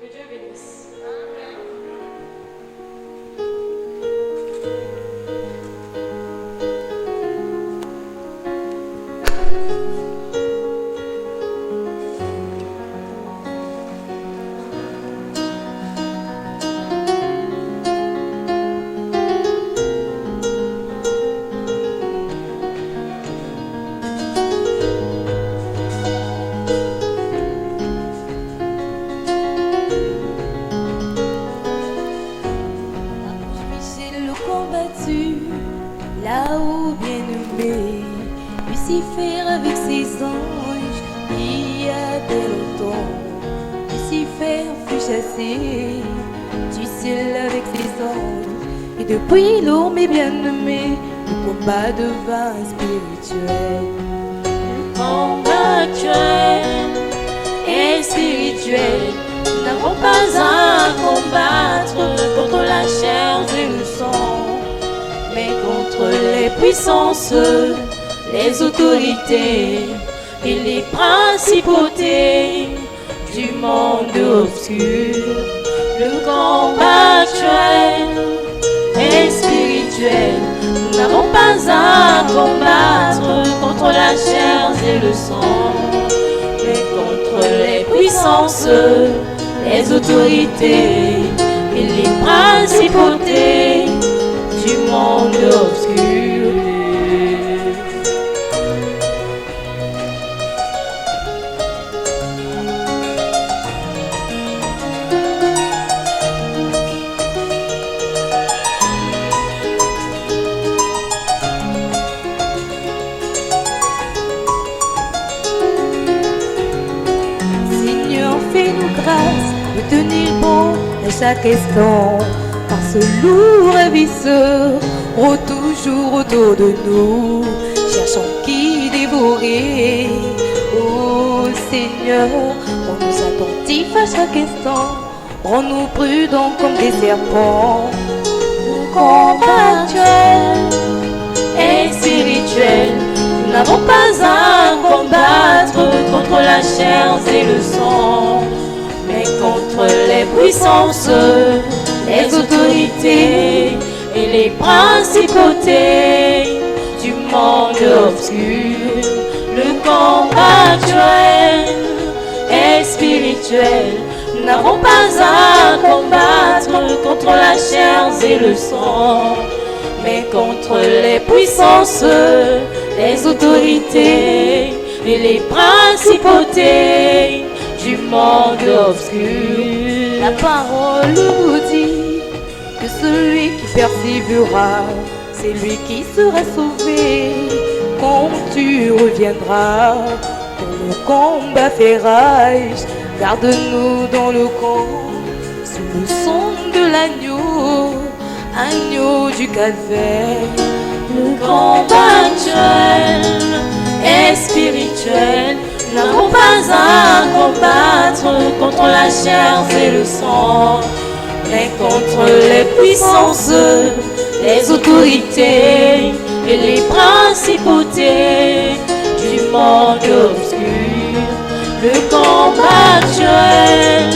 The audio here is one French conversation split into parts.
Que Dieu bénisse. Là-haut bien-aimé, Lucifer avec ses anges, il y a dès longtemps, Lucifer fut chassé du ciel avec ses anges. Et depuis lors, mes bien-aimés, le combat devint spirituel. Le combat actuel et spirituel, nous n'avons pas à combattre contre la chair et le sang, mais contre les puissances, les autorités et les principautés du monde obscur. Le combat actuel est spirituel, nous n'avons pas à combattre contre la chair et le sang, mais contre les puissances, les autorités et les principautés du monde obscur. Seigneur, fais-nous grâce de tenir bon à chaque instant, par ce lourd ravisseur, toujours autour de nous, cherchant qui dévorer. Oh Seigneur, rends-nous attentifs à chaque instant, rends-nous prudents comme des serpents. Le combat actuel est spirituel, nous n'avons pas à combattre contre la chair et le sang, mais contre les puissances, les autorités et les principautés du monde obscur. Le combat actuel est spirituel, nous n'avons pas à combattre contre la chair et le sang, mais contre les puissances, les autorités et les principautés du monde obscur. La parole nous dit que celui qui persévérera, c'est lui qui sera sauvé. Quand tu reviendras dans le combat fait rage, garde-nous dans le camp, sous le son de l'agneau, agneau du calvaire. Le combat actuel est spirituel, nous n'avons pas à combattre contre la chair et le sang, mais contre les puissances, les autorités et les principautés du monde obscur. Le combat actuel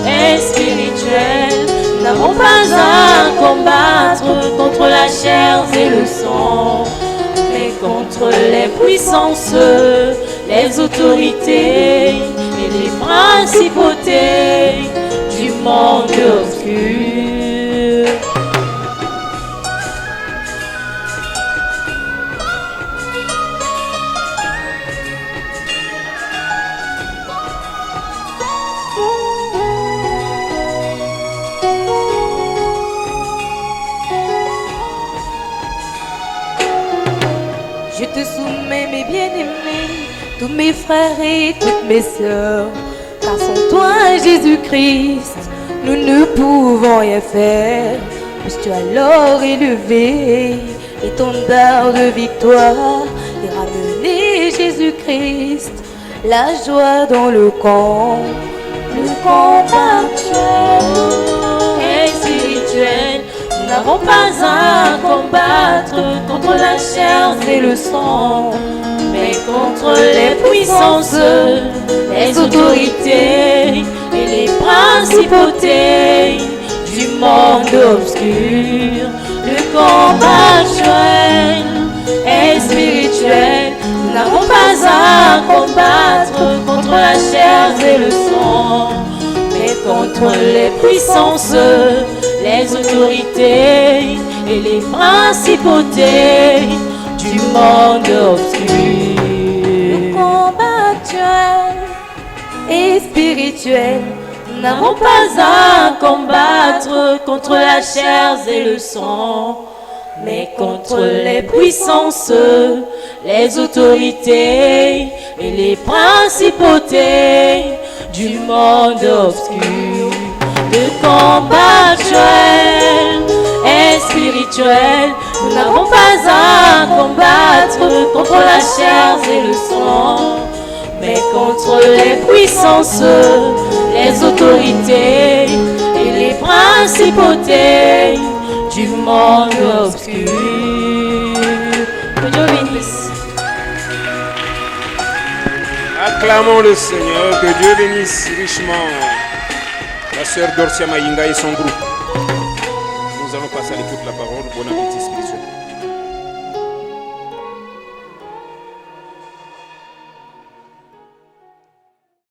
est spirituel, nous n'avons pas à combattre contre la chair et le sang, mais contre les puissances, les autorités et les principautés du monde obscur. Je te soumets mes bien-aimés, tous mes frères et toutes mes sœurs, car sans toi, Jésus-Christ, nous ne pouvons rien faire. Puisses-tu alors élever l'étendard de victoire et ramener Jésus-Christ, la joie dans le camp. Le combat actuel est spirituel, nous n'avons pas à combattre contre la chair et le sang, mais contre les puissances, les autorités et les principautés principautés du monde obscur. Le combat actuel est spirituel. Nous n'avons pas à combattre contre la chair et le sang, mais contre les puissances, les autorités et les principautés du monde obscur. Le combat actuel est spirituel. Nous n'avons pas à combattre contre la chair et le sang, mais contre les puissances, les autorités et les principautés du monde obscur. Le combat actuel est spirituel. Nous n'avons pas à combattre contre la chair et le sang, mais contre les puissances, les autorités et les principautés du monde obscur. Que Dieu bénisse. Acclamons le Seigneur, que Dieu bénisse richement la sœur Dorcia Maïnga et son groupe. Nous allons passer à l'écoute de la parole. Bon appétit.